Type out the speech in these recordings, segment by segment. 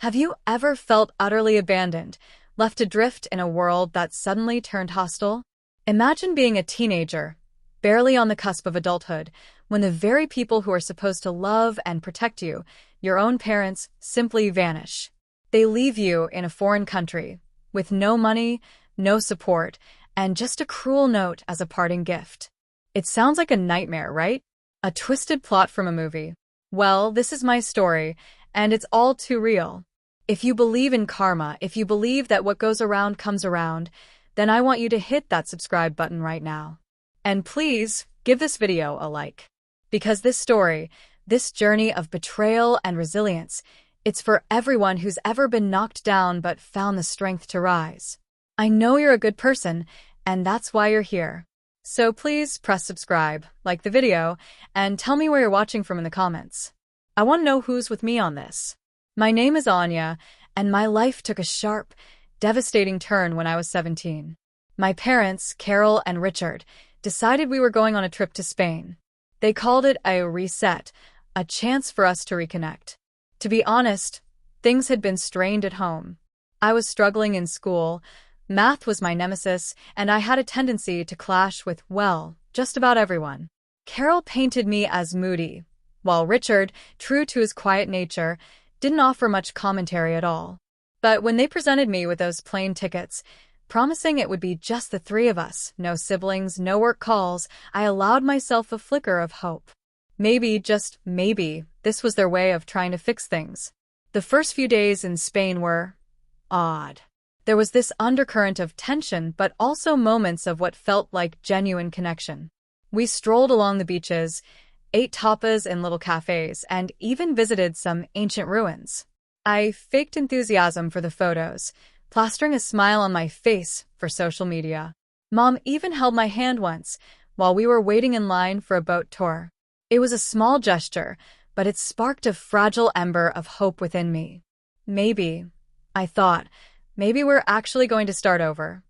Have you ever felt utterly abandoned, left adrift in a world that suddenly turned hostile? Imagine being a teenager, barely on the cusp of adulthood, when the very people who are supposed to love and protect you, your own parents, simply vanish. They leave you in a foreign country, with no money, no support, and just a cruel note as a parting gift. It sounds like a nightmare, right? A twisted plot from a movie. Well, this is my story, and it's all too real. If you believe in karma, if you believe that what goes around comes around, then I want you to hit that subscribe button right now. And please, give this video a like. Because this story, this journey of betrayal and resilience, it's for everyone who's ever been knocked down but found the strength to rise. I know you're a good person, and that's why you're here. So please press subscribe, like the video, and tell me where you're watching from in the comments. I want to know who's with me on this. My name is Anya, and my life took a sharp, devastating turn when I was 17. My parents, Carol and Richard, decided we were going on a trip to Spain. They called it a reset, a chance for us to reconnect. To be honest, things had been strained at home. I was struggling in school, math was my nemesis, and I had a tendency to clash with, well, just about everyone. Carol painted me as moody, while Richard, true to his quiet nature, didn't offer much commentary at all. But when they presented me with those plane tickets, promising it would be just the three of us, no siblings, no work calls, I allowed myself a flicker of hope. Maybe, just maybe, this was their way of trying to fix things. The first few days in Spain were odd. There was this undercurrent of tension, but also moments of what felt like genuine connection. We strolled along the beaches, ate tapas in little cafes, and even visited some ancient ruins. I faked enthusiasm for the photos, plastering a smile on my face for social media. Mom even held my hand once while we were waiting in line for a boat tour. It was a small gesture, but it sparked a fragile ember of hope within me. Maybe, I thought, maybe we're actually going to start over.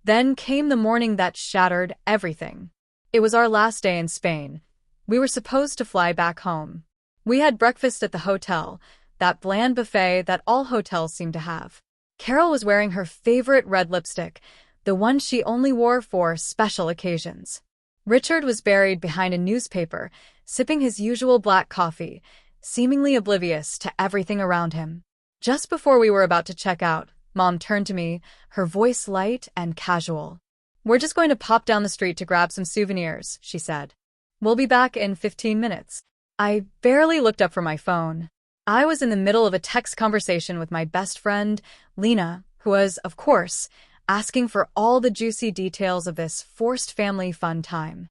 Then came the morning that shattered everything. It was our last day in Spain. We were supposed to fly back home. We had breakfast at the hotel, that bland buffet that all hotels seem to have. Carol was wearing her favorite red lipstick, the one she only wore for special occasions. Richard was buried behind a newspaper, sipping his usual black coffee, seemingly oblivious to everything around him. Just before we were about to check out, Mom turned to me, her voice light and casual. "We're just going to pop down the street to grab some souvenirs," she said. "We'll be back in 15 minutes. I barely looked up from my phone. I was in the middle of a text conversation with my best friend, Lena, who was, of course, asking for all the juicy details of this forced family fun time.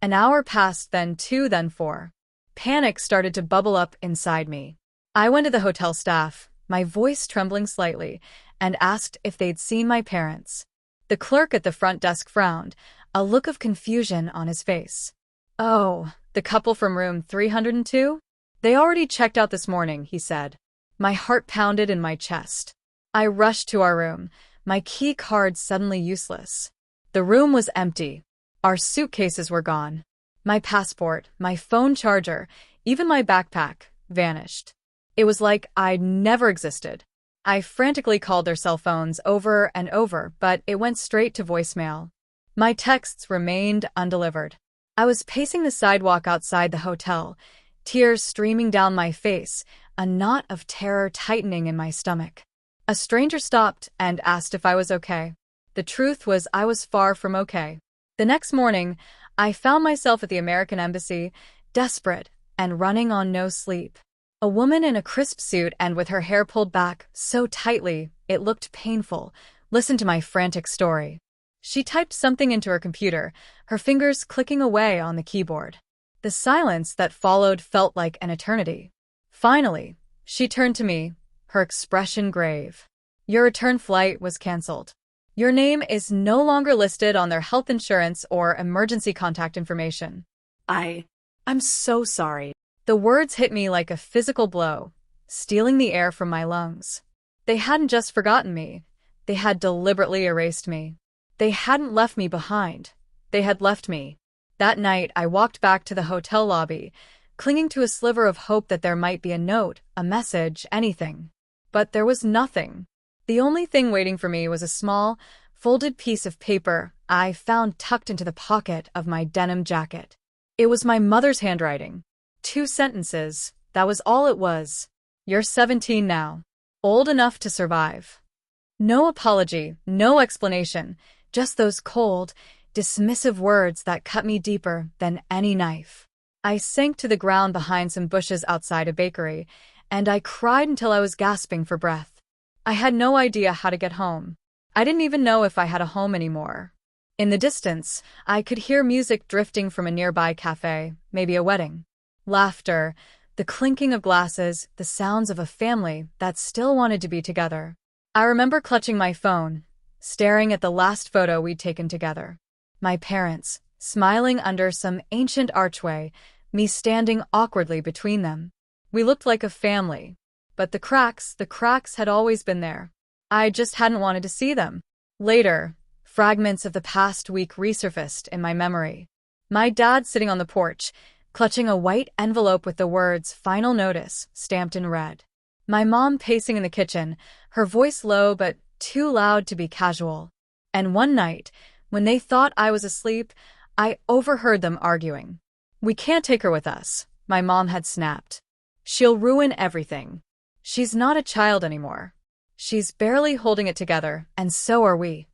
An hour passed, then 2, then 4. Panic started to bubble up inside me. I went to the hotel staff, my voice trembling slightly, and asked if they'd seen my parents. The clerk at the front desk frowned, a look of confusion on his face. "Oh, the couple from room 302? They already checked out this morning," he said. My heart pounded in my chest. I rushed to our room, my key card suddenly useless. The room was empty. Our suitcases were gone. My passport, my phone charger, even my backpack, vanished. It was like I'd never existed. I frantically called their cell phones over and over, but it went straight to voicemail. My texts remained undelivered. I was pacing the sidewalk outside the hotel, tears streaming down my face, a knot of terror tightening in my stomach. A stranger stopped and asked if I was okay. The truth was I was far from okay. The next morning, I found myself at the American Embassy, desperate and running on no sleep. A woman in a crisp suit and with her hair pulled back so tightly it looked painful listened to my frantic story. She typed something into her computer, her fingers clicking away on the keyboard. The silence that followed felt like an eternity. Finally, she turned to me, her expression grave. "Your return flight was canceled. Your name is no longer listed on their health insurance or emergency contact information." I'm so sorry. The words hit me like a physical blow, stealing the air from my lungs. They hadn't just forgotten me. They had deliberately erased me. They hadn't left me behind. They had left me. That night, I walked back to the hotel lobby, clinging to a sliver of hope that there might be a note, a message, anything. But there was nothing. The only thing waiting for me was a small, folded piece of paper I found tucked into the pocket of my denim jacket. It was my mother's handwriting. 2 sentences, that was all it was. You're 17 now. Old enough to survive. No apology, no explanation, just those cold, dismissive words that cut me deeper than any knife. I sank to the ground behind some bushes outside a bakery, and I cried until I was gasping for breath. I had no idea how to get home. I didn't even know if I had a home anymore. In the distance, I could hear music drifting from a nearby cafe, maybe a wedding. Laughter, the clinking of glasses, the sounds of a family that still wanted to be together. I remember clutching my phone, staring at the last photo we'd taken together. My parents, smiling under some ancient archway, me standing awkwardly between them. We looked like a family. But the cracks had always been there. I just hadn't wanted to see them. Later, fragments of the past week resurfaced in my memory. My dad sitting on the porch, clutching a white envelope with the words "Final Notice" stamped in red. My mom pacing in the kitchen, her voice low but too loud to be casual. And one night, when they thought I was asleep, I overheard them arguing. "We can't take her with us," my mom had snapped. "She'll ruin everything. She's not a child anymore. She's barely holding it together, and so are we."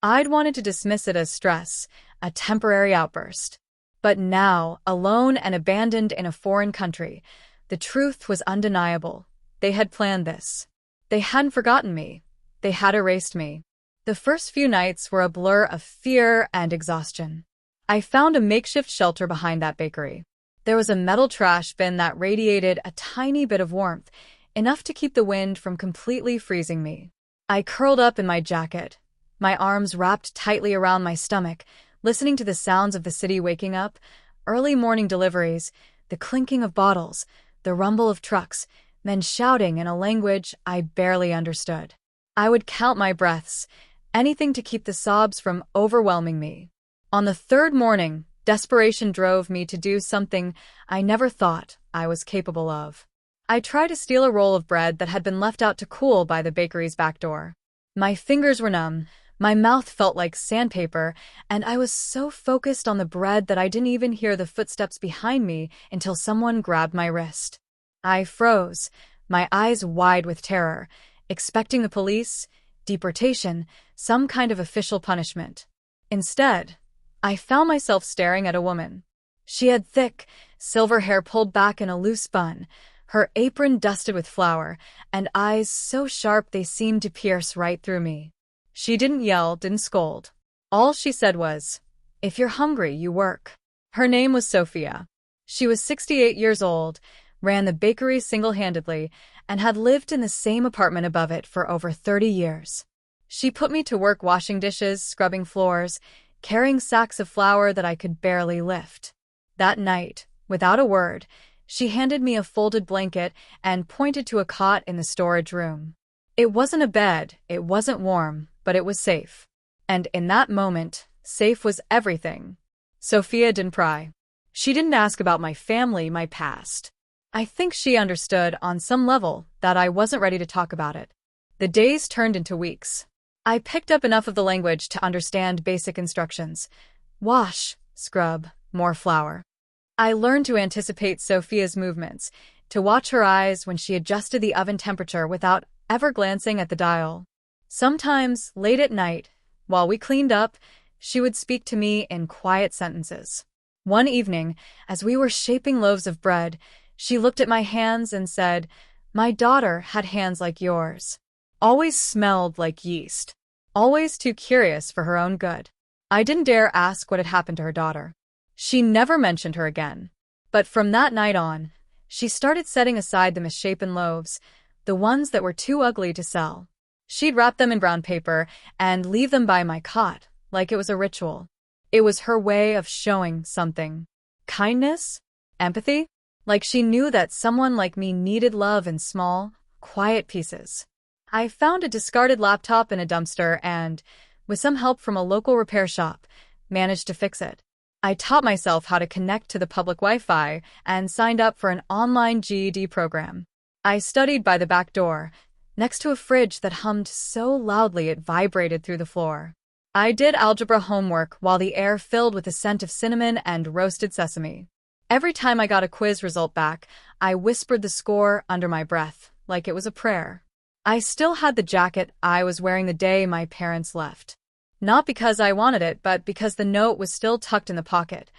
I'd wanted to dismiss it as stress, a temporary outburst. But now, alone and abandoned in a foreign country, the truth was undeniable. They had planned this. They hadn't forgotten me. They had erased me. The first few nights were a blur of fear and exhaustion. I found a makeshift shelter behind that bakery. There was a metal trash bin that radiated a tiny bit of warmth, enough to keep the wind from completely freezing me. I curled up in my jacket, my arms wrapped tightly around my stomach, listening to the sounds of the city waking up, early morning deliveries, the clinking of bottles, the rumble of trucks, men shouting in a language I barely understood. I would count my breaths, anything to keep the sobs from overwhelming me. On the third morning, desperation drove me to do something I never thought I was capable of. I tried to steal a roll of bread that had been left out to cool by the bakery's back door. My fingers were numb, my mouth felt like sandpaper, and I was so focused on the bread that I didn't even hear the footsteps behind me until someone grabbed my wrist. I froze, my eyes wide with terror, expecting the police, deportation, some kind of official punishment. Instead, I found myself staring at a woman. She had thick, silver hair pulled back in a loose bun, her apron dusted with flour, and eyes so sharp they seemed to pierce right through me. She didn't yell, didn't scold. All she said was, "If you're hungry, you work." Her name was Sophia. She was 68 years old, ran the bakery single-handedly, and had lived in the same apartment above it for over 30 years. She put me to work washing dishes, scrubbing floors, carrying sacks of flour that I could barely lift. That night, without a word, she handed me a folded blanket and pointed to a cot in the storage room. It wasn't a bed, it wasn't warm, but it was safe. And in that moment, safe was everything. Sophia didn't pry. She didn't ask about my family, my past. I think she understood on some level that I wasn't ready to talk about it. The days turned into weeks. I picked up enough of the language to understand basic instructions. Wash, scrub, more flour. I learned to anticipate Sophia's movements, to watch her eyes when she adjusted the oven temperature without ever glancing at the dial. Sometimes, late at night, while we cleaned up, she would speak to me in quiet sentences. One evening, as we were shaping loaves of bread, she looked at my hands and said, "My daughter had hands like yours. Always smelled like yeast. Always too curious for her own good." I didn't dare ask what had happened to her daughter. She never mentioned her again. But from that night on, she started setting aside the misshapen loaves, the ones that were too ugly to sell. She'd wrap them in brown paper and leave them by my cot, like it was a ritual. It was her way of showing something. Kindness? Empathy? Like she knew that someone like me needed love in small, quiet pieces. I found a discarded laptop in a dumpster and, with some help from a local repair shop, managed to fix it. I taught myself how to connect to the public Wi-Fi and signed up for an online GED program. I studied by the back door, next to a fridge that hummed so loudly it vibrated through the floor. I did algebra homework while the air filled with the scent of cinnamon and roasted sesame. Every time I got a quiz result back, I whispered the score under my breath, like it was a prayer. I still had the jacket I was wearing the day my parents left. Not because I wanted it, but because the note was still tucked in the pocket.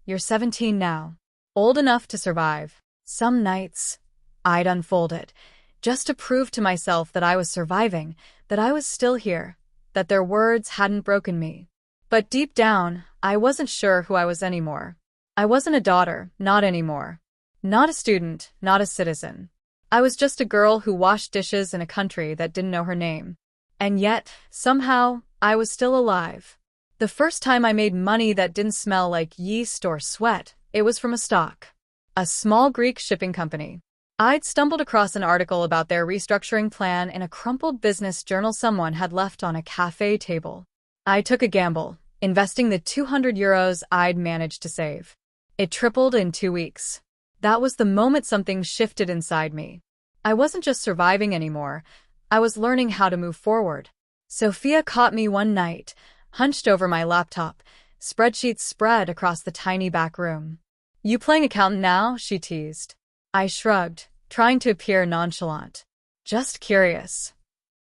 "You're 17 now. Old enough to survive." Some nights, I'd unfold it, just to prove to myself that I was surviving, that I was still here, that their words hadn't broken me. But deep down, I wasn't sure who I was anymore. I wasn't a daughter, not anymore. Not a student, not a citizen. I was just a girl who washed dishes in a country that didn't know her name. And yet, somehow, I was still alive. The first time I made money that didn't smell like yeast or sweat, it was from a stock. A small Greek shipping company. I'd stumbled across an article about their restructuring plan in a crumpled business journal someone had left on a cafe table. I took a gamble, investing the €200 I'd managed to save. It tripled in 2 weeks. That was the moment something shifted inside me. I wasn't just surviving anymore, I was learning how to move forward. Sophia caught me one night, hunched over my laptop, spreadsheets spread across the tiny back room. "You playing accountant now?" she teased. I shrugged, trying to appear nonchalant. "Just curious."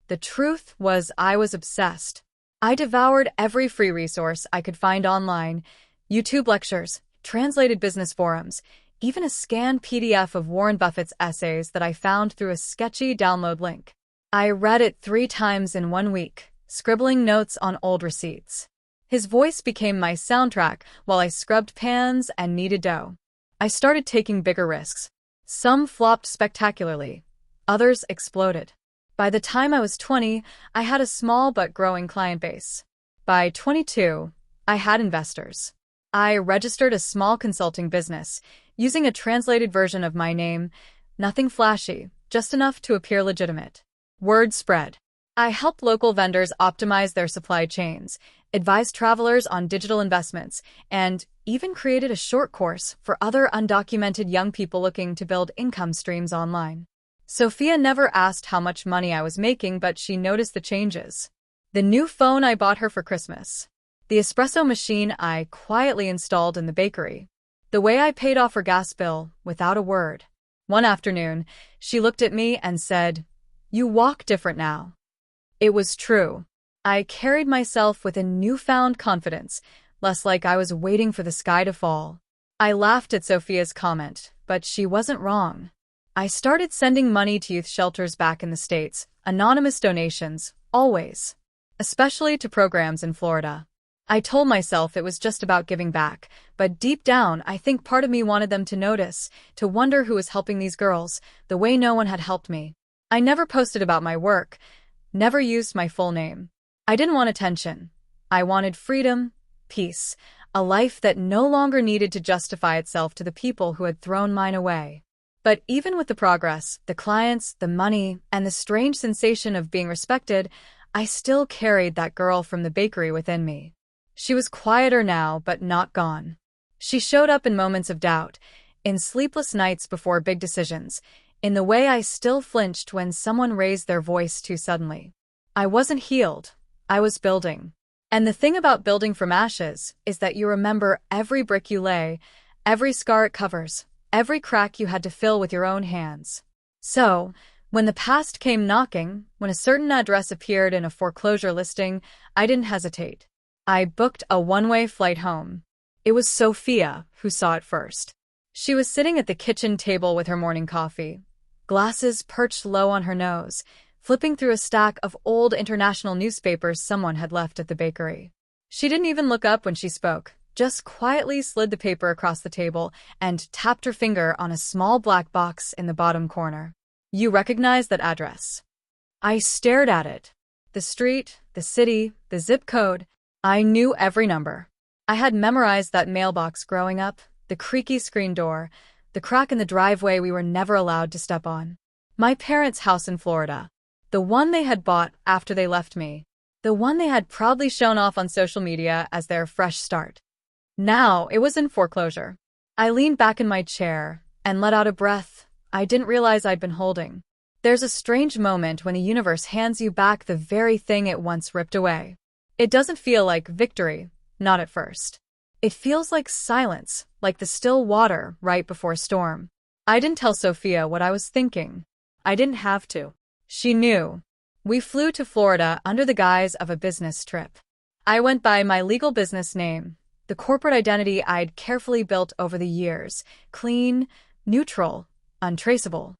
The truth was I was obsessed. I devoured every free resource I could find online, YouTube lectures, translated business forums, even a scanned PDF of Warren Buffett's essays that I found through a sketchy download link. I read it 3 times in 1 week, scribbling notes on old receipts. His voice became my soundtrack while I scrubbed pans and kneaded dough. I started taking bigger risks. Some flopped spectacularly. Others exploded. By the time I was 20, I had a small but growing client base. By 22, I had investors. I registered a small consulting business, using a translated version of my name, nothing flashy, just enough to appear legitimate. Word spread. I helped local vendors optimize their supply chains, advised travelers on digital investments, and even created a short course for other undocumented young people looking to build income streams online. Sophia never asked how much money I was making, but she noticed the changes. The new phone I bought her for Christmas. The espresso machine I quietly installed in the bakery. The way I paid off her gas bill without a word. One afternoon, she looked at me and said, "You walk different now." It was true. I carried myself with a newfound confidence, less like I was waiting for the sky to fall. I laughed at Sophia's comment, but she wasn't wrong. I started sending money to youth shelters back in the States, anonymous donations, always. Especially to programs in Florida. I told myself it was just about giving back, but deep down I think part of me wanted them to notice, to wonder who was helping these girls, the way no one had helped me. I never posted about my work, never used my full name. I didn't want attention. I wanted freedom, peace, a life that no longer needed to justify itself to the people who had thrown mine away. But even with the progress, the clients, the money, and the strange sensation of being respected, I still carried that girl from the bakery within me. She was quieter now, but not gone. She showed up in moments of doubt, in sleepless nights before big decisions, in the way I still flinched when someone raised their voice too suddenly. I wasn't healed. I was building. And the thing about building from ashes is that you remember every brick you lay, every scar it covers, every crack you had to fill with your own hands. So, when the past came knocking, when a certain address appeared in a foreclosure listing, I didn't hesitate. I booked a one-way flight home. It was Sophia who saw it first. She was sitting at the kitchen table with her morning coffee, glasses perched low on her nose, flipping through a stack of old international newspapers someone had left at the bakery. She didn't even look up when she spoke, just quietly slid the paper across the table and tapped her finger on a small black box in the bottom corner. "You recognize that address?" I stared at it. The street, the city, the zip code. I knew every number. I had memorized that mailbox growing up, the creaky screen door, the crack in the driveway we were never allowed to step on. My parents' house in Florida. The one they had bought after they left me. The one they had proudly shown off on social media as their fresh start. Now it was in foreclosure. I leaned back in my chair and let out a breath I didn't realize I'd been holding. There's a strange moment when the universe hands you back the very thing it once ripped away. It doesn't feel like victory, not at first. It feels like silence, like the still water right before a storm. I didn't tell Sophia what I was thinking. I didn't have to. She knew. We flew to Florida under the guise of a business trip. I went by my legal business name, the corporate identity I'd carefully built over the years, clean, neutral, untraceable.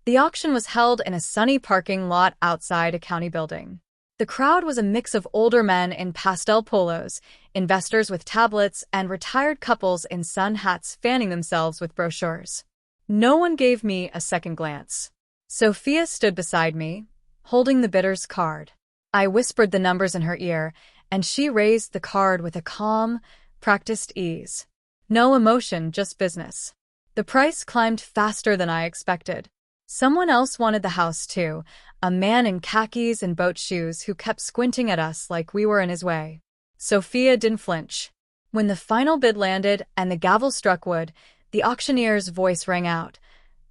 The auction was held in a sunny parking lot outside a county building. The crowd was a mix of older men in pastel polos, investors with tablets, and retired couples in sun hats fanning themselves with brochures. No one gave me a second glance. Sophia stood beside me, holding the bidder's card. I whispered the numbers in her ear, and she raised the card with a calm, practiced ease. No emotion, just business. The price climbed faster than I expected. Someone else wanted the house too, a man in khakis and boat shoes who kept squinting at us like we were in his way. Sophia didn't flinch. When the final bid landed and the gavel struck wood, the auctioneer's voice rang out.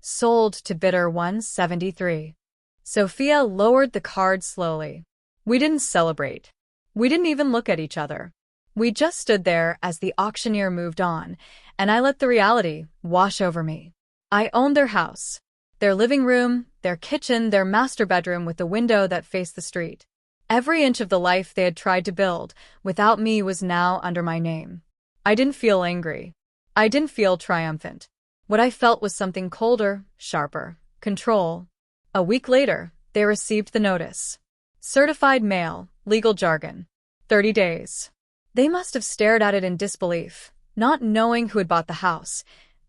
Sold to bidder 173. Sophia lowered the card slowly. We didn't celebrate. We didn't even look at each other. We just stood there as the auctioneer moved on, and I let the reality wash over me. I owned their house. Their living room, their kitchen, their master bedroom with the window that faced the street. Every inch of the life they had tried to build, without me, was now under my name. I didn't feel angry. I didn't feel triumphant. What I felt was something colder, sharper, control. A week later, they received the notice. Certified mail, legal jargon. 30 days. They must have stared at it in disbelief, not knowing who had bought the house,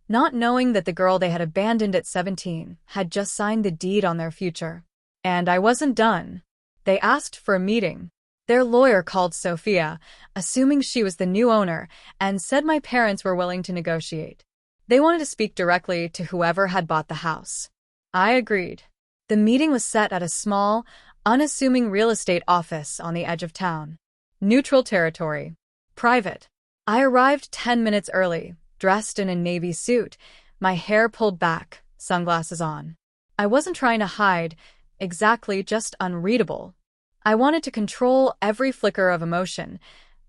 not knowing that the girl they had abandoned at 17 had just signed the deed on their future. And I wasn't done. They asked for a meeting. Their lawyer called Sophia, assuming she was the new owner, and said my parents were willing to negotiate. They wanted to speak directly to whoever had bought the house. I agreed. The meeting was set at a small, unassuming real estate office on the edge of town. Neutral territory. Private. I arrived 10 minutes early, dressed in a navy suit, my hair pulled back, sunglasses on. I wasn't trying to hide, exactly, just unreadable. I wanted to control every flicker of emotion,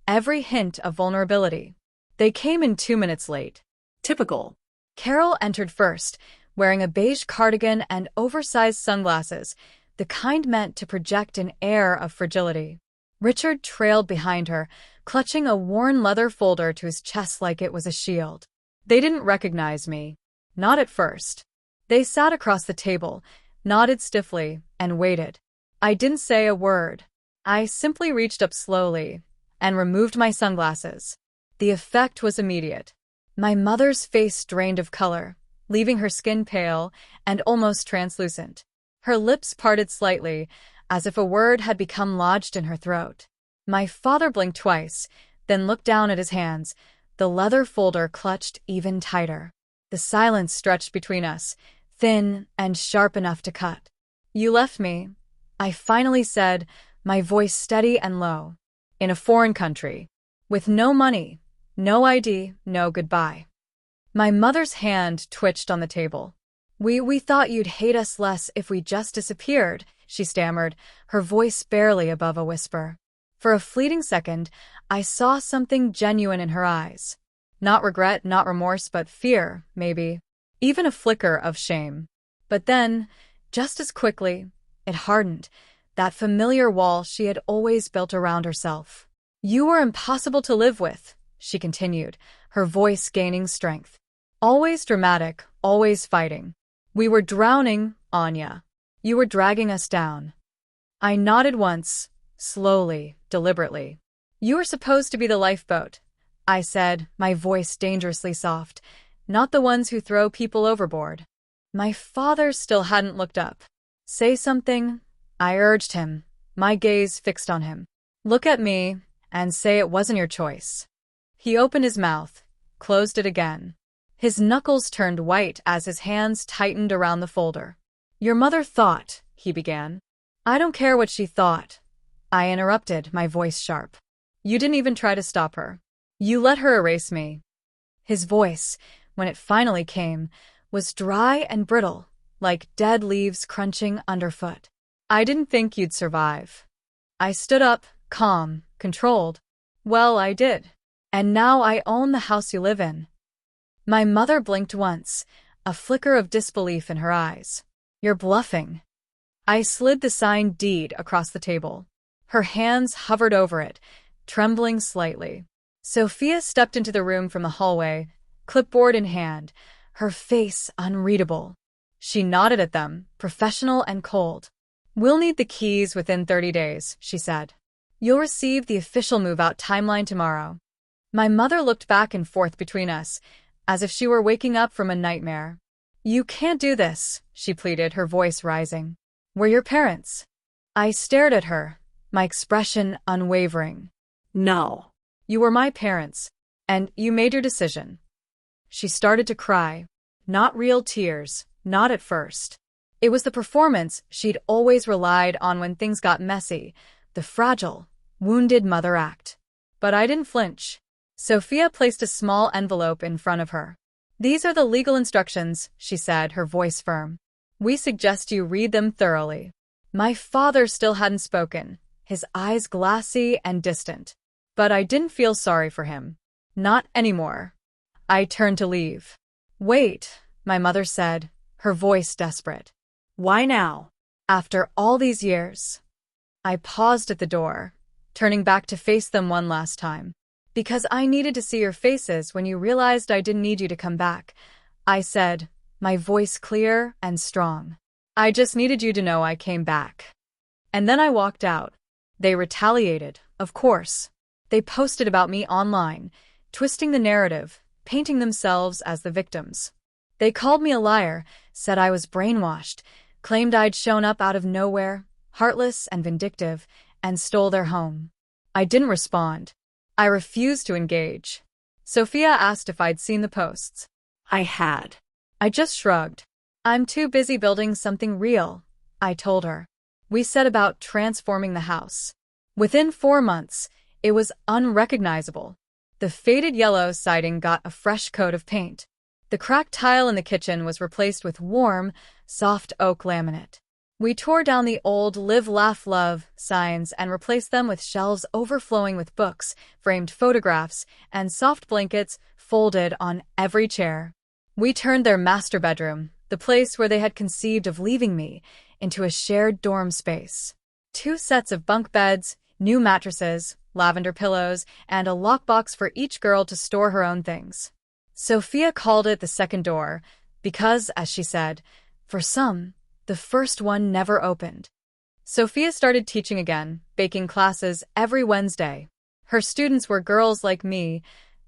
every hint of vulnerability. They came in 2 minutes late. Typical. Carol entered first, wearing a beige cardigan and oversized sunglasses, the kind meant to project an air of fragility. Richard trailed behind her, clutching a worn leather folder to his chest like it was a shield. They didn't recognize me. Not at first. They sat across the table, nodded stiffly, and waited. I didn't say a word. I simply reached up slowly and removed my sunglasses. The effect was immediate. My mother's face drained of color, leaving her skin pale and almost translucent. Her lips parted slightly, as if a word had become lodged in her throat. My father blinked twice, then looked down at his hands, the leather folder clutched even tighter. The silence stretched between us, thin and sharp enough to cut. You left me, I finally said, my voice steady and low. In a foreign country. With no money, no ID, no goodbye. My mother's hand twitched on the table. We thought you'd hate us less if we just disappeared, she stammered, her voice barely above a whisper. For a fleeting second, I saw something genuine in her eyes. Not regret, not remorse, but fear, maybe. Even a flicker of shame. But then, just as quickly, it hardened, that familiar wall she had always built around herself. You were impossible to live with, she continued, her voice gaining strength. Always dramatic, always fighting. We were drowning, Anya. You were dragging us down. I nodded once, slowly, deliberately. You were supposed to be the lifeboat, I said, my voice dangerously soft, not the ones who throw people overboard. My father still hadn't looked up. Say something, I urged him, my gaze fixed on him. Look at me, and say it wasn't your choice. He opened his mouth, closed it again. His knuckles turned white as his hands tightened around the folder. Your mother thought, he began. I don't care what she thought, I interrupted, my voice sharp. You didn't even try to stop her. You let her erase me. His voice, when it finally came, was dry and brittle, like dead leaves crunching underfoot. I didn't think you'd survive. I stood up, calm, controlled. Well, I did. And now I own the house you live in. My mother blinked once, a flicker of disbelief in her eyes. You're bluffing. I slid the signed deed across the table. Her hands hovered over it, trembling slightly. Sophia stepped into the room from the hallway, clipboard in hand, her face unreadable. She nodded at them, professional and cold. We'll need the keys within 30 days, she said. You'll receive the official move-out timeline tomorrow. My mother looked back and forth between us, as if she were waking up from a nightmare. You can't do this, she pleaded, her voice rising. We're your parents. I stared at her, my expression unwavering. No. You were my parents, and you made your decision. She started to cry. Not real tears, not at first. It was the performance she'd always relied on when things got messy, the fragile, wounded mother act. But I didn't flinch. Sophia placed a small envelope in front of her. These are the legal instructions, she said, her voice firm. We suggest you read them thoroughly. My father still hadn't spoken, his eyes glassy and distant. But I didn't feel sorry for him. Not anymore. I turned to leave. Wait, my mother said, her voice desperate. Why now? After all these years? I paused at the door, turning back to face them one last time. Because I needed to see your faces when you realized I didn't need you to come back, I said, my voice clear and strong. I just needed you to know I came back. And then I walked out. They retaliated, of course. They posted about me online, twisting the narrative, painting themselves as the victims. They called me a liar, said I was brainwashed, claimed I'd shown up out of nowhere, heartless and vindictive, and stole their home. I didn't respond. I refused to engage. Sophia asked if I'd seen the posts. I had. I just shrugged. I'm too busy building something real, I told her. We set about transforming the house. Within 4 months, it was unrecognizable. The faded yellow siding got a fresh coat of paint. The cracked tile in the kitchen was replaced with warm, soft oak laminate. We tore down the old Live, Laugh, Love signs and replaced them with shelves overflowing with books, framed photographs, and soft blankets folded on every chair. We turned their master bedroom, the place where they had conceived of leaving me, into a shared dorm space. 2 sets of bunk beds, new mattresses, lavender pillows, and a lockbox for each girl to store her own things. Sophia called it the second door, because, as she said, for some, the first one never opened. Sophia started teaching again, baking classes every Wednesday. Her students were girls like me,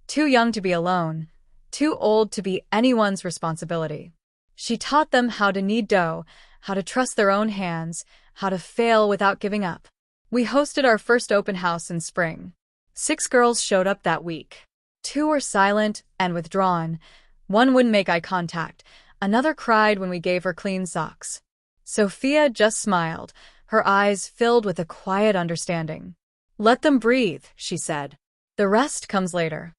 too young to be alone, too old to be anyone's responsibility. She taught them how to knead dough, how to trust their own hands, how to fail without giving up. We hosted our first open house in spring. 6 girls showed up that week. 2 were silent and withdrawn. 1 wouldn't make eye contact. Another cried when we gave her clean socks. Sophia just smiled, her eyes filled with a quiet understanding. Let them breathe, she said. The rest comes later.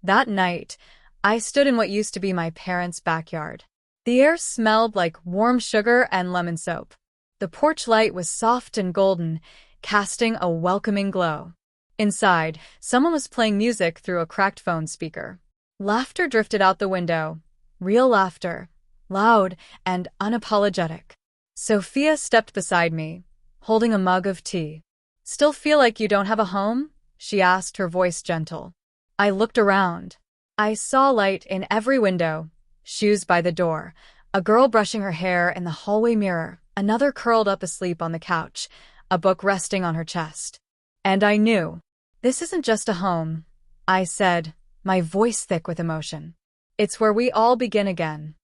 That night, I stood in what used to be my parents' backyard. The air smelled like warm sugar and lemon soap. The porch light was soft and golden, casting a welcoming glow. Inside, someone was playing music through a cracked phone speaker. Laughter drifted out the window. Real laughter, loud and unapologetic. Sophia stepped beside me, holding a mug of tea. Still feel like you don't have a home? She asked, her voice gentle. I looked around. I saw light in every window, shoes by the door, a girl brushing her hair in the hallway mirror, another curled up asleep on the couch, a book resting on her chest. And I knew. This isn't just a home, I said, my voice thick with emotion. It's where we all begin again.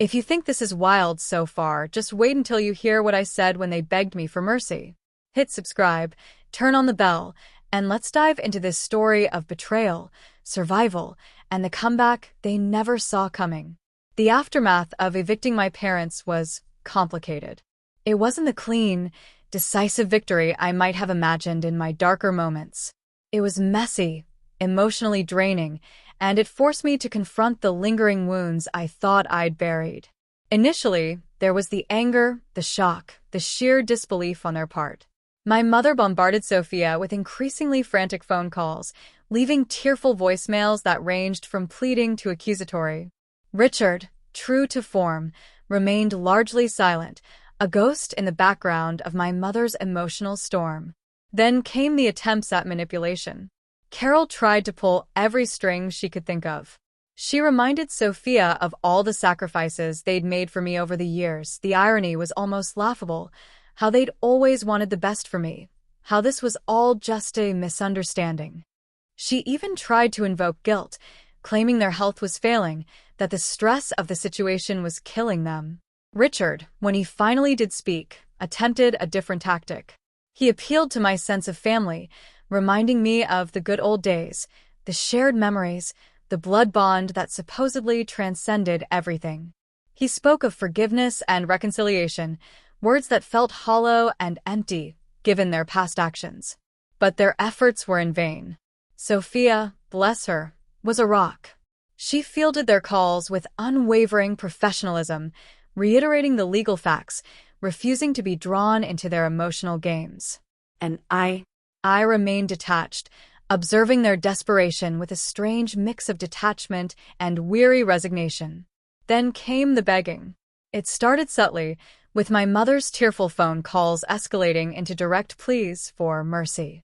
If you think this is wild so far, just wait until you hear what I said when they begged me for mercy. Hit subscribe, turn on the bell, and let's dive into this story of betrayal, survival, and the comeback they never saw coming. The aftermath of evicting my parents was complicated. It wasn't the clean, decisive victory I might have imagined in my darker moments. It was messy, emotionally draining, and it forced me to confront the lingering wounds I thought I'd buried. Initially, there was the anger, the shock, the sheer disbelief on their part. My mother bombarded Sophia with increasingly frantic phone calls, leaving tearful voicemails that ranged from pleading to accusatory. Richard, true to form, remained largely silent, a ghost in the background of my mother's emotional storm. Then came the attempts at manipulation. Carol tried to pull every string she could think of. She reminded Sophia of all the sacrifices they'd made for me over the years. The irony was almost laughable, how they'd always wanted the best for me, how this was all just a misunderstanding. She even tried to invoke guilt, claiming their health was failing, that the stress of the situation was killing them. Richard, when he finally did speak, attempted a different tactic. He appealed to my sense of family, reminding me of the good old days, the shared memories, the blood bond that supposedly transcended everything. He spoke of forgiveness and reconciliation, words that felt hollow and empty, given their past actions. But their efforts were in vain. Sophia, bless her, was a rock. She fielded their calls with unwavering professionalism, reiterating the legal facts, refusing to be drawn into their emotional games. And I remained detached, observing their desperation with a strange mix of detachment and weary resignation. Then came the begging. It started subtly, with my mother's tearful phone calls escalating into direct pleas for mercy.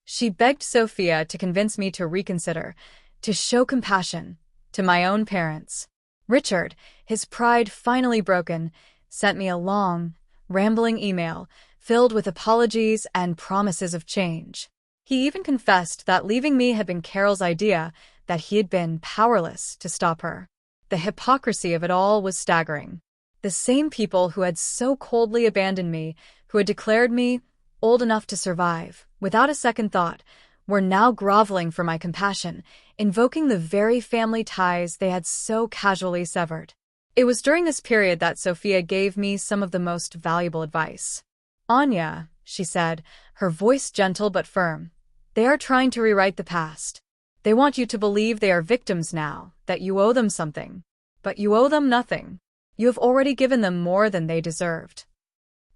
She begged Sophia to convince me to reconsider, to show compassion to my own parents. Richard, his pride finally broken, sent me a long, rambling email filled with apologies and promises of change. He even confessed that leaving me had been Carol's idea, that he had been powerless to stop her. The hypocrisy of it all was staggering. The same people who had so coldly abandoned me, who had declared me old enough to survive, without a second thought, were now groveling for my compassion, invoking the very family ties they had so casually severed. It was during this period that Sophia gave me some of the most valuable advice. "Anya," she said, her voice gentle but firm, "they are trying to rewrite the past. They want you to believe they are victims now, that you owe them something. But you owe them nothing. You have already given them more than they deserved."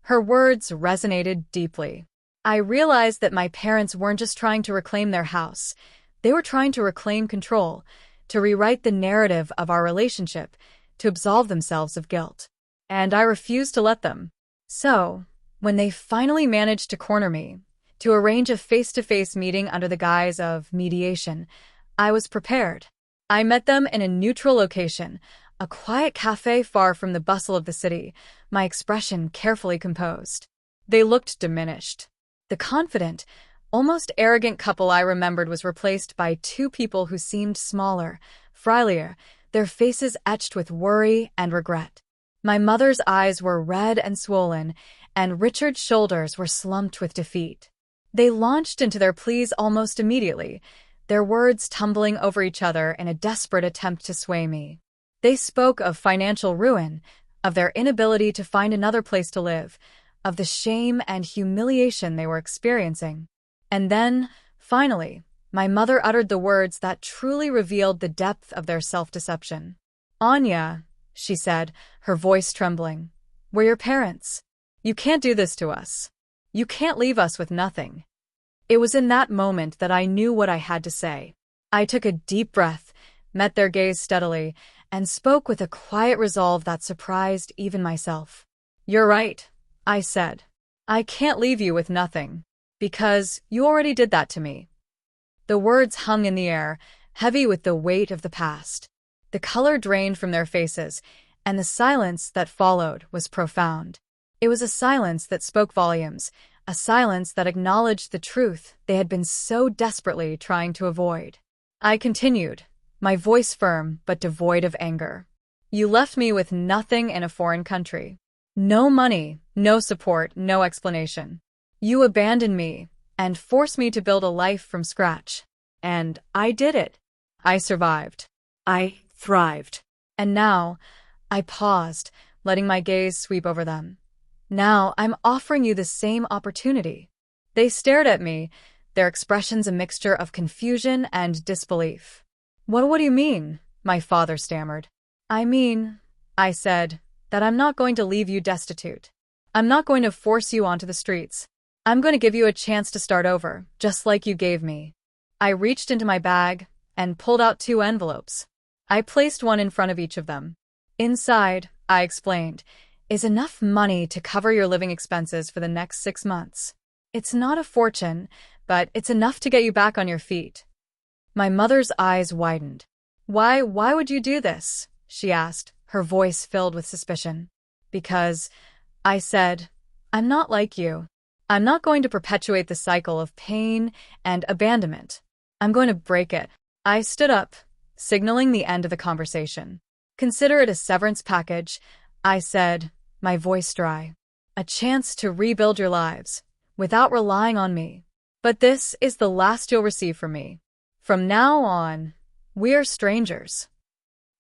Her words resonated deeply. I realized that my parents weren't just trying to reclaim their house. They were trying to reclaim control, to rewrite the narrative of our relationship, to absolve themselves of guilt. And I refused to let them. So, when they finally managed to corner me, to arrange a face-to-face meeting under the guise of mediation, I was prepared. I met them in a neutral location, a quiet cafe far from the bustle of the city, my expression carefully composed. They looked diminished. The confident, almost arrogant couple I remembered was replaced by two people who seemed smaller, frilier, their faces etched with worry and regret. My mother's eyes were red and swollen, and Richard's shoulders were slumped with defeat. They launched into their pleas almost immediately, their words tumbling over each other in a desperate attempt to sway me. They spoke of financial ruin, of their inability to find another place to live, of the shame and humiliation they were experiencing. And then, finally, my mother uttered the words that truly revealed the depth of their self-deception. "Anya," she said, her voice trembling, "we're your parents. You can't do this to us. You can't leave us with nothing." It was in that moment that I knew what I had to say. I took a deep breath, met their gaze steadily, and spoke with a quiet resolve that surprised even myself. "You're right," I said. "I can't leave you with nothing, because you already did that to me." The words hung in the air, heavy with the weight of the past. The color drained from their faces, and the silence that followed was profound. It was a silence that spoke volumes, a silence that acknowledged the truth they had been so desperately trying to avoid. I continued, my voice firm but devoid of anger. "You left me with nothing in a foreign country. No money, no support, no explanation. You abandoned me and forced me to build a life from scratch. And I did it. I survived. I thrived. And now," I paused, letting my gaze sweep over them. "Now I'm offering you the same opportunity." They stared at me, their expressions a mixture of confusion and disbelief. What do you mean?" my father stammered. "I mean," I said, that I'm not going to leave you destitute. I'm not going to force you onto the streets. I'm going to give you a chance to start over, just like you gave me. I reached into my bag and pulled out 2 envelopes. I placed one in front of each of them. Inside, I explained, is enough money to cover your living expenses for the next 6 months. It's not a fortune, but it's enough to get you back on your feet. My mother's eyes widened. Why would you do this? She asked, her voice filled with suspicion. Because, I said, I'm not like you. I'm not going to perpetuate the cycle of pain and abandonment. I'm going to break it. I stood up, signaling the end of the conversation. Consider it a severance package, I said, my voice dry. A chance to rebuild your lives, without relying on me. But this is the last you'll receive from me. From now on, we're strangers.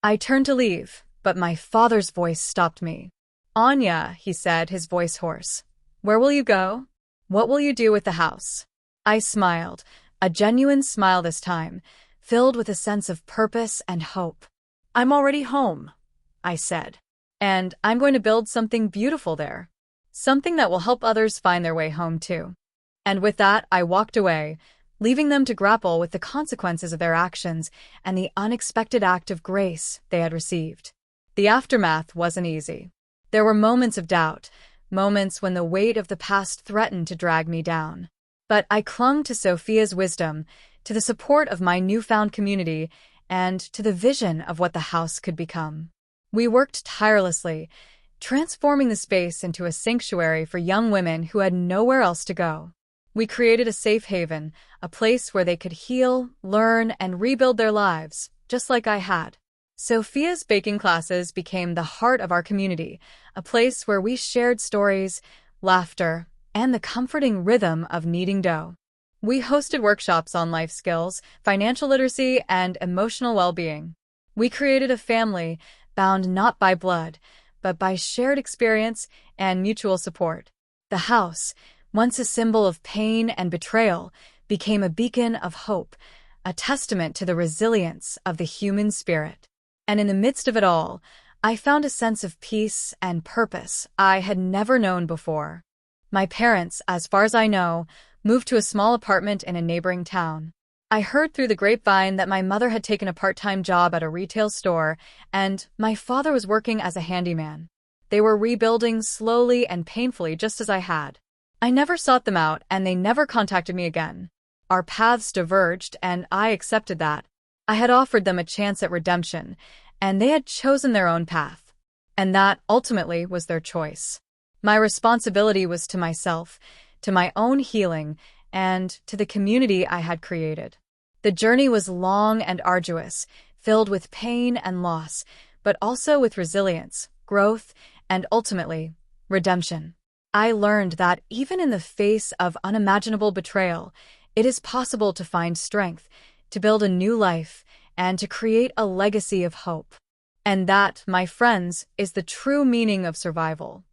I turned to leave, but my father's voice stopped me. Anya, he said, his voice hoarse. Where will you go? What will you do with the house? I smiled, a genuine smile this time, filled with a sense of purpose and hope. I'm already home, I said. And I'm going to build something beautiful there. Something that will help others find their way home too. And with that, I walked away, leaving them to grapple with the consequences of their actions and the unexpected act of grace they had received. The aftermath wasn't easy. There were moments of doubt, moments when the weight of the past threatened to drag me down. But I clung to Sophia's wisdom, to the support of my newfound community, and to the vision of what the house could become. We worked tirelessly, transforming the space into a sanctuary for young women who had nowhere else to go. We created a safe haven, a place where they could heal, learn, and rebuild their lives, just like I had. Sophia's baking classes became the heart of our community, a place where we shared stories, laughter, and the comforting rhythm of kneading dough. We hosted workshops on life skills, financial literacy, and emotional well-being. We created a family bound not by blood, but by shared experience and mutual support. The house, once a symbol of pain and betrayal, became a beacon of hope, a testament to the resilience of the human spirit. And in the midst of it all, I found a sense of peace and purpose I had never known before. My parents, as far as I know, moved to a small apartment in a neighboring town. I heard through the grapevine that my mother had taken a part-time job at a retail store, and my father was working as a handyman. They were rebuilding slowly and painfully, just as I had. I never sought them out, and they never contacted me again. Our paths diverged, and I accepted that. I had offered them a chance at redemption, and they had chosen their own path. And that, ultimately, was their choice. My responsibility was to myself, to my own healing, and to the community I had created. The journey was long and arduous, filled with pain and loss, but also with resilience, growth, and ultimately, redemption. I learned that even in the face of unimaginable betrayal, it is possible to find strength, to build a new life, and to create a legacy of hope. And that, my friends, is the true meaning of survival.